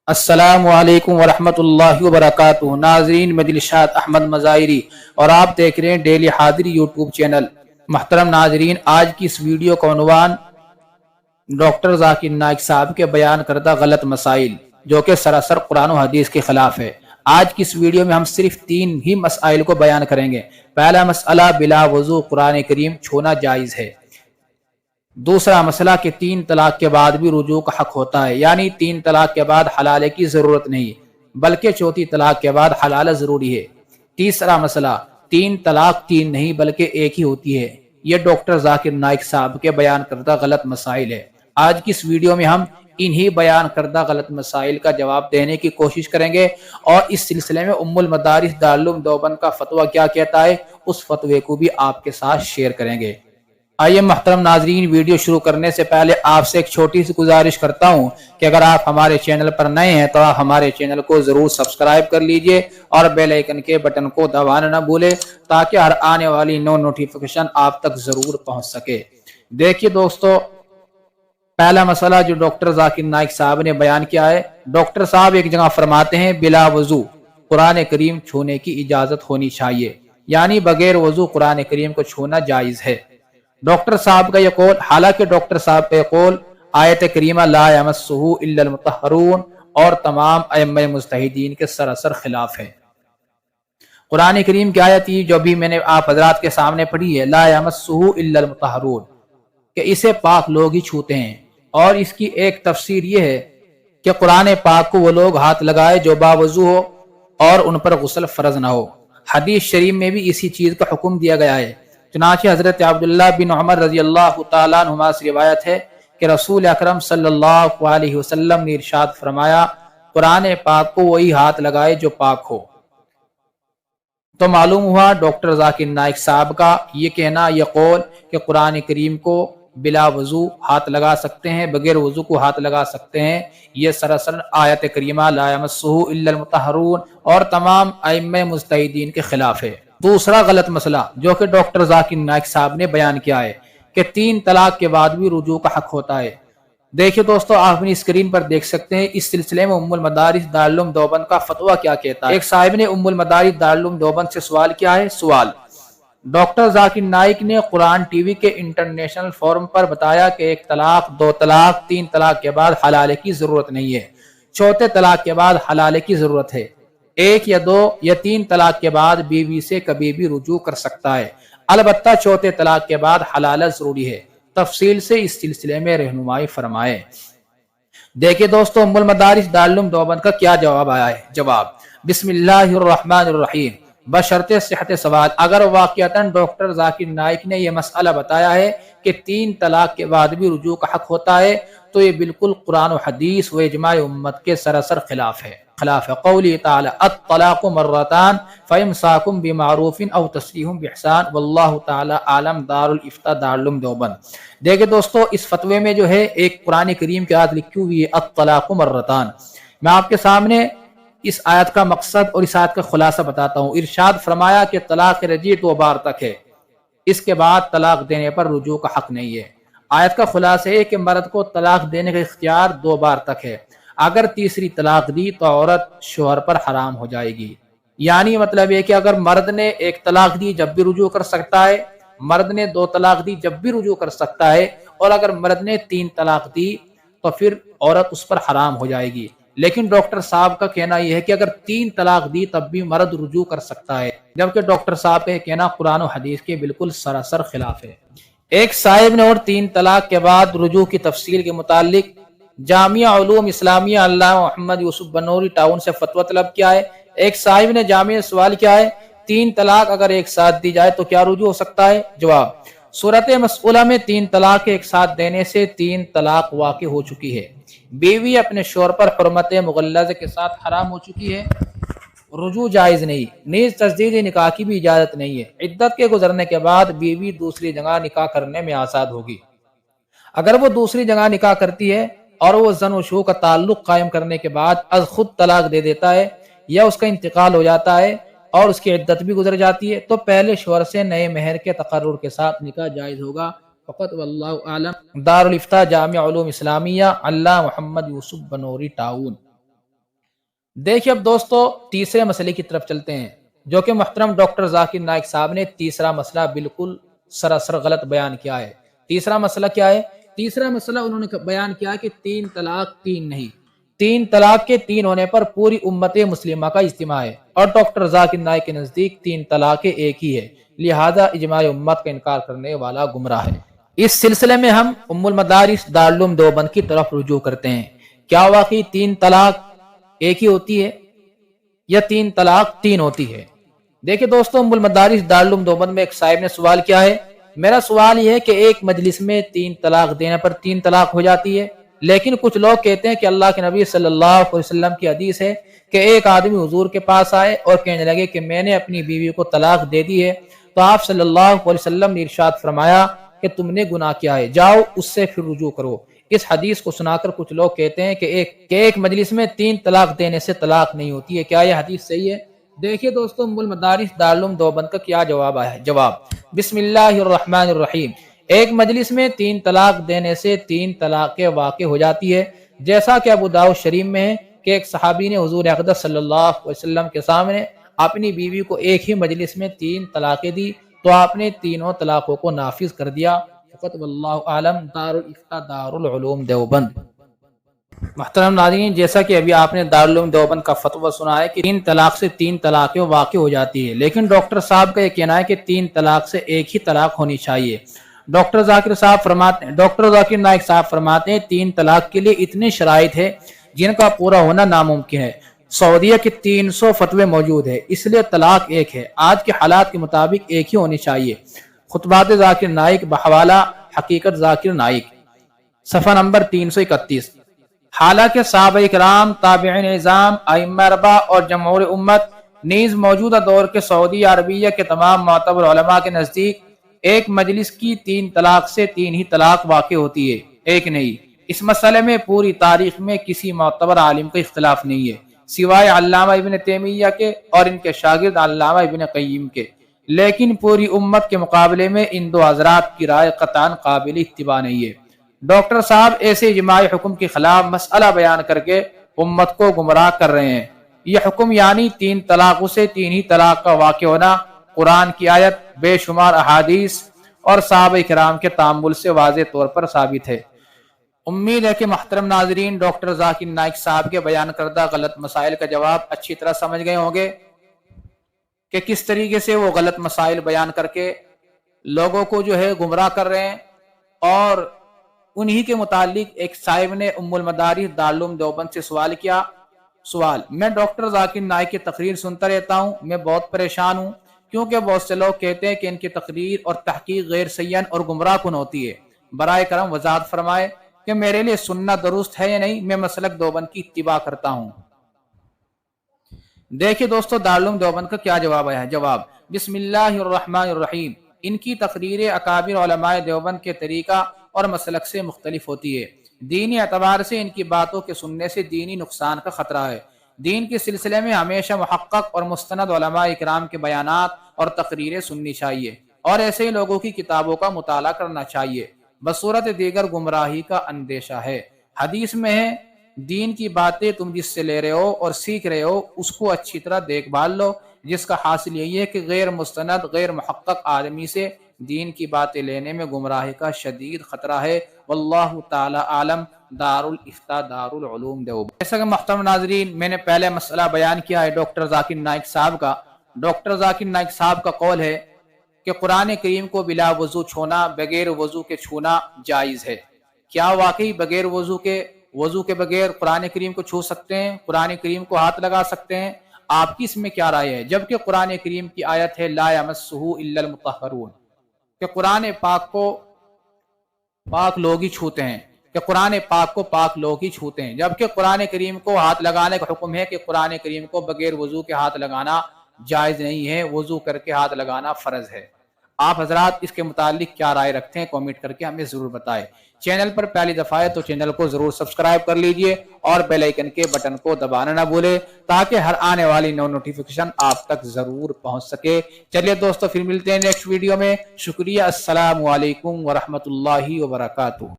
السلام علیکم ورحمۃ اللہ وبرکاتہ۔ ناظرین، میں دلشاد احمد مظاہری اور آپ دیکھ رہے ہیں ڈیلی حاضری یوٹیوب چینل۔ محترم ناظرین، آج کی اس ویڈیو کا عنوان ڈاکٹر ذاکر نائک صاحب کے بیان کردہ غلط مسائل جو کہ سراسر قرآن و حدیث کے خلاف ہے۔ آج کی اس ویڈیو میں ہم صرف 3 ہی مسائل کو بیان کریں گے۔ پہلا مسئلہ، بلا وضو قرآن کریم چھونا جائز ہے۔ دوسرا مسئلہ کہ 3 طلاق کے بعد بھی رجوع کا حق ہوتا ہے، یعنی 3 طلاق کے بعد حلالے کی ضرورت نہیں بلکہ چوتھی طلاق کے بعد حلالہ ضروری ہے۔ تیسرا مسئلہ، 3 طلاق 3 نہیں بلکہ ایک ہی ہوتی ہے۔ یہ ڈاکٹر ذاکر نائک صاحب کے بیان کردہ غلط مسائل ہے۔ آج کی اس ویڈیو میں ہم انہی بیان کردہ غلط مسائل کا جواب دینے کی کوشش کریں گے، اور اس سلسلے میں ام المدارس دارالعلوم دیوبند کا فتویٰ کیا کہتا ہے اس فتوے کو بھی آپ کے ساتھ شیئر کریں گے۔ آئیے محترم ناظرین، ویڈیو شروع کرنے سے پہلے آپ سے ایک چھوٹی سی گزارش کرتا ہوں کہ اگر آپ ہمارے چینل پر نئے ہیں تو آپ ہمارے چینل کو ضرور سبسکرائب کر لیجئے اور بیل آئیکن کے بٹن کو دبانا نہ بھولیں تاکہ ہر آنے والی نوٹیفیکیشن آپ تک ضرور پہنچ سکے۔ دیکھیے دوستو، پہلا مسئلہ جو ڈاکٹر ذاکر نائک صاحب نے بیان کیا ہے، ڈاکٹر صاحب ایک جگہ فرماتے ہیں بلا وضو قرآن کریم چھونے کی اجازت ہونی چاہیے، یعنی بغیر وضو قرآن کریم کو چھونا جائز ہے۔ ڈاکٹر صاحب کا یہ قول، حالانکہ ڈاکٹر صاحب کا یہ قول آیت کریمہ لا یمسہ الا المطہرون اور تمام ائمہ مجتہدین کے سراسر خلاف ہے۔ قرآن کریم کی آیت جو ابھی میں نے آپ حضرات کے سامنے پڑھی ہے، لا یمسہ الا المطہرون، کہ اسے پاک لوگ ہی چھوتے ہیں، اور اس کی ایک تفسیر یہ ہے کہ قرآن پاک کو وہ لوگ ہاتھ لگائے جو باوضو ہو اور ان پر غسل فرض نہ ہو۔ حدیث شریف میں بھی اسی چیز کا حکم دیا گیا ہے۔ چنانچہ حضرت عبداللہ بن عمر رضی اللہ تعالیٰ عنہما سے روایت ہے کہ رسول اکرم صلی اللہ علیہ وسلم نے ارشاد فرمایا، قرآن پاک کو وہی ہاتھ لگائے جو پاک ہو۔ تو معلوم ہوا ڈاکٹر ذاکر نائک صاحب کا یہ کہنا، یہ قول کہ قرآن کریم کو بلا وضو ہاتھ لگا سکتے ہیں، بغیر وضو کو ہاتھ لگا سکتے ہیں، یہ سراسر آیت کریمہ لا یمسہ الا المطہرون اور تمام ائمہ مجتہدین کے خلاف ہے۔ دوسرا غلط مسئلہ جو کہ ڈاکٹر ذاکر نائک صاحب نے بیان کیا ہے کہ 3 طلاق کے بعد بھی رجوع کا حق ہوتا ہے۔ دیکھیں دوستو، آپ اپنی اسکرین پر دیکھ سکتے ہیں اس سلسلے میں ام المدارس دارالعلوم دیوبند کا فتویٰ کیا کہتا ہے۔ ایک صاحب نے ام المدارس دارالعلوم دیوبند سے سوال کیا ہے، سوال، ڈاکٹر ذاکر نائک نے قرآن ٹی وی کے انٹرنیشنل فورم پر بتایا کہ 1 طلاق، 2 طلاق، 3 طلاق کے بعد حلالے کی ضرورت نہیں ہے، چوتھے طلاق کے بعد حلالے کی ضرورت ہے، 1 یا 2 یا 3 طلاق کے بعد بیوی سے کبھی بھی رجوع کر سکتا ہے، البتہ چوتھے طلاق کے بعد حلالہ ضروری ہے، تفصیل سے اس سلسلے میں رہنمائی فرمائے۔ دیکھیں دوستو، ام المدارس دارالعلوم دیوبند کا کیا جواب آیا ہے۔ جواب، بسم اللہ الرحمن الرحیم، بشرط صحت سوال، اگر واقعتاً ڈاکٹر ذاکر نائک نے یہ مسئلہ بتایا ہے کہ 3 طلاق کے بعد بھی رجوع کا حق ہوتا ہے تو یہ بالکل قرآن و حدیث و اجماع امت کے سراسر خلاف ہے۔ قولی تعالی الطلاق مرتان فامساک بمعروف او تسریح باحسان واللہ تعالی عالم، دارالفتاء دارالعلوم دیوبند۔ دیکھیں دوستو، اس فتوے میں جو ہے ایک قرآن کریم کی آیت لکھی ہوئی ہے الطلاق مرتان۔ میں آپ کے سامنے اس آیت کا مقصد اور اس آیت کا خلاصہ بتاتا ہوں۔ ارشاد فرمایا کہ طلاق رجعی 2 بار تک ہے، اس کے بعد طلاق دینے پر رجوع کا حق نہیں ہے۔ آیت کا خلاصہ ہے کہ مرد کو طلاق دینے کا اختیار 2 بار تک ہے، اگر تیسری طلاق دی تو عورت شوہر پر حرام ہو جائے گی۔ یعنی مطلب یہ کہ اگر مرد نے 1 طلاق دی جب بھی رجوع کر سکتا ہے، مرد نے 2 طلاق دی جب بھی رجوع کر سکتا ہے، اور اگر مرد نے 3 طلاق دی تو پھر عورت اس پر حرام ہو جائے گی۔ لیکن ڈاکٹر صاحب کا کہنا یہ ہے کہ اگر 3 طلاق دی تب بھی مرد رجوع کر سکتا ہے، جبکہ ڈاکٹر صاحب کا کہنا قرآن و حدیث کے بالکل سراسر خلاف ہے۔ ایک صاحب نے اور 3 طلاق کے بعد رجوع کی تفصیل کے متعلق جامعہ علوم اسلامیہ علامہ محمد یوسف بنوری ٹاؤن سے فتویٰ طلب کیا ہے۔ ایک صاحب نے جامعہ سوال کیا ہے، 3 طلاق اگر ایک ساتھ دی جائے تو کیا رجوع ہو سکتا ہے؟ جواب، صورت مسئولہ میں 3 طلاق ایک ساتھ دینے سے 3 طلاق واقع ہو چکی ہے، بیوی اپنے شوہر پر حرمت مغلظہ کے ساتھ حرام ہو چکی ہے، رجوع جائز نہیں، نیز تجدید نکاح کی بھی اجازت نہیں ہے۔ عدت کے گزرنے کے بعد بیوی دوسری جگہ نکاح کرنے میں آزاد ہوگی۔ اگر وہ دوسری جگہ نکاح کرتی ہے اور وہ زن و شو کا تعلق قائم کرنے کے بعد از خود طلاق دے دیتا ہے یا اس کا انتقال ہو جاتا ہے اور اس کی عدت بھی گزر جاتی ہے تو پہلے شوہر سے نئے مہر کے تقرر کے ساتھ نکاح جائز ہوگا فقط، واللہ اعلم۔ دارالفتاء جامعہ علوم اسلامیہ علامہ محمد یوسف بنوری ٹاؤن۔ देखिए अब दोस्तों तीसरे मसले की तरफ चलते हैं, जो कि मुहतरम डॉक्टर जाकिर नाइक साहब ने तीसरा मसला बिल्कुल सरासर गलत बयान किया है। तीसरा मसला क्या है? तीसरा मसला उन्होंने बयान किया कि तीन तलाक तीन नहीं, तीन तलाक के तीन होने पर पूरी उम्मत मुस्लिमा का इज्तिमा है, और डॉक्टर जाकिर नाइक के नजदीक तीन तलाक एक ही है, लिहाजा इजमाय उम्मत का इनकार करने वाला गुमराह है। इस सिलसिले में हम उम्मुल मदारिस दारुल उलूम देवबंद की तरफ रुजू करते हैं। क्या वाकई तीन तलाक एक ही होती है या तीन तलाक तीन होती है? देखिए दोस्तों, उम्मुल मदारिस दारुल उलूम देवबंद में एक साहिब ने सवाल किया है। मेरा सवाल यह है कि एक मजलिस में तीन तलाक देने पर तीन तलाक हो जाती है, लेकिन कुछ लोग कहते हैं कि अल्लाह के नबी सल्लल्लाहु अलैहि वसल्लम की हदीस है कि एक आदमी हुजूर के पास आए और कहने लगे कि मैंने अपनी बीवी को तलाक दे दी है, तो आप सल्लल्लाहु अलैहि वसल्लम ने इरशाद फरमाया कि तुमने गुनाह किया है, जाओ उससे फिर रुजू करो। इस हदीस को सुनाकर कुछ लोग कहते हैं कि एक मजलिस में तीन तलाक देने से तलाक नहीं होती है। क्या यह हदीस सही है? देखिए दोस्तों, उम्मुल मदारिस दारुल उलूम देवबंद का क्या जवाब है। जवाब, बिस्मिल्लाहिर्रहमानिर्रहीम। एक मजलिस में तीन तलाक देने से तीन तलाक़ें वाक़ हो जाती है, जैसा कि अबू दाऊद शरीफ में है कि एक सहाबी ने हुजूर अक़दस सल्लल्लाहु अलैहि वसल्लम के सामने अपनी बीवी को एक ही मजलिस में तीन तलाक़ें दी, तो आपने तीनों तलाक़ों को नाफिज कर दिया। फ़क़त वल्लाहु आलम। दारुल इफ्ता दारुल उलूम देवबंद। मुहतरम नाज़रीन, जैसा कि अभी आपने दारुल उलूम देवबंद का फतवा सुना है कि तीन तलाक से तीन तलाक़ें वाक़ हो जाती है, लेकिन डॉक्टर साहब का यह कहना है कि तीन तलाक से एक ही तलाक होनी चाहिए। डॉक्टर जाकिर नाइक साहब फरमाते हैं तीन तलाक के लिए इतनी शराइत है जिनका पूरा होना नामुमकिन है। सऊदीया के 300 फतवे मौजूद है, इसलिए तलाक एक है। आज के हालात के मुताबिक एक ही होनी चाहिए। खुतबात जाकिर नाइक बहवाला हकीकत जाकिर नाइक, सफ़ा नंबर 331। हालांकि सहाबा इकराम, ताबिईन इज़ाम, अइम्मा अरबा और जमहूर उम्मत नीज मौजूदा दौर के सऊदी अरबिया के तमाम मोतबर उलमा के नज़दीक एक मजलिस की तीन तलाक से तीन ही तलाक वाक़ होती है, एक नहीं। इस मसले में पूरी तारीख में किसी मोतबर आलिम का इख्तिलाफ नहीं है, सिवाय अल्लामा इब्न तैमिया के और इनके शागिर्द अल्लामा इब्न क़य्यिम के। लेकिन पूरी उम्मत के मुकाबले में इन दो हज़रात की राय क़तअन काबिल इत्तिबा नहीं है। डॉक्टर साहब ऐसे इजमाई हुक्म के खिलाफ मसला बयान करके उम्मत को गुमराह कर रहे हैं। यह हुक्म यानी तीन तलाकों से तीन ही तलाक का वाक़ होना कुरान की आयत, बेशुमार अहादीस और सहाबा इकराम के तामुल से वाज़े तौर पर साबित है। उम्मीद है कि मुहतरम नाज़रीन डॉक्टर जाकिर नाइक साहब के बयान करदा गलत मसाइल का जवाब अच्छी तरह समझ गए होंगे कि किस तरीके से वो गलत मसाइल बयान करके लोगों को जो है गुमराह कर रहे हैं। और उन्हीं के मुतालिक एक साहिब ने उम्मुल मदारिस दारुल उलूम देवबंद से सवाल किया। सवाल, मैं डॉक्टर जाकिर नाइक की तकरीर सुनता रहता हूँ, मैं बहुत परेशान हूँ क्योंकि बहुत से लोग कहते हैं कि इनकी तकरीर और तहकीक गैर सय्यन और गुमराह कुन होती है। बराए करम वजाहत फरमाए कि मेरे लिए सुनना दुरुस्त है या नहीं, मैं मसलक देवबंद की इत्तिबा करता हूँ। देखिए दोस्तों, दारुल उलूम देवबंद का क्या जवाब आया है। जवाब, बिस्मिल्लाहिर्रहमानिर्रहीम। इनकी तकरीरें अकाबिर उलमाए देवबंद के तरीका और मसलक से मुख्तलिफ होती है। दीनी एतबार से इनकी बातों के सुनने से दीनी नुकसान का खतरा है। दीन के सिलसिले में हमेशा मुहक्कक और मुस्तनद उलमा इकराम के बयानात और तकरीरें सुननी चाहिए और ऐसे ही लोगों की किताबों का मुताला करना चाहिए। बसूरत दीगर गुमराही का अंदेशा है। हदीस में है, दीन की बातें तुम जिससे ले रहे हो और सीख रहे हो उसको अच्छी तरह देखभाल लो, जिसका हासिल यही है कि गैर मुस्तनद गैर मुहक्कक आदमी से दीन की बातें लेने में गुमराही का शदीद खतरा है। वल्लाहु ताला आलम। दारुल इफ्ता दारुल उलूम देवबंद। जैसा कि मुहतरम नाज़रीन मैंने पहले मसला बयान किया है डॉक्टर जाकिर नाइक साहब का। डॉक्टर जाकिर नाइक साहब का कौल है कि कुरान करीम को बिला वजू छूना, बगैर वजू के छूना जायज़ है। क्या वाकई बगैर वजू के बगैर कुरान करीम को छू सकते हैं, कुरान करीम को हाथ लगा सकते हैं? आपकी इसमें क्या राय है? जबकि कुरान करीम की आयत है ला यमस्सुहु इल्लल मुतहहरून, कि कुरान पाक को पाक लोग ही छूते हैं, कि कुरान पाक को पाक लोग ही छूते हैं। जबकि कुरान करीम को हाथ लगाने का हुक्म है कि कुरान करीम को बगैर वजू के हाथ लगाना जायज़ नहीं है, वजू करके हाथ लगाना फ़र्ज है। आप हजरात इसके मुतालिक क्या राय रखते हैं कमेंट करके हमें ज़रूर बताएं। चैनल पर पहली दफ़ा है तो चैनल को ज़रूर सब्सक्राइब कर लीजिए और बेल आइकन के बटन को दबाना ना भूलें ताकि हर आने वाली नोटिफिकेशन आप तक ज़रूर पहुंच सके। चलिए दोस्तों, फिर मिलते हैं नेक्स्ट वीडियो में। शुक्रिया। अस्सलामु अलैकुम व रहमतुल्लाहि व बरकातुहू।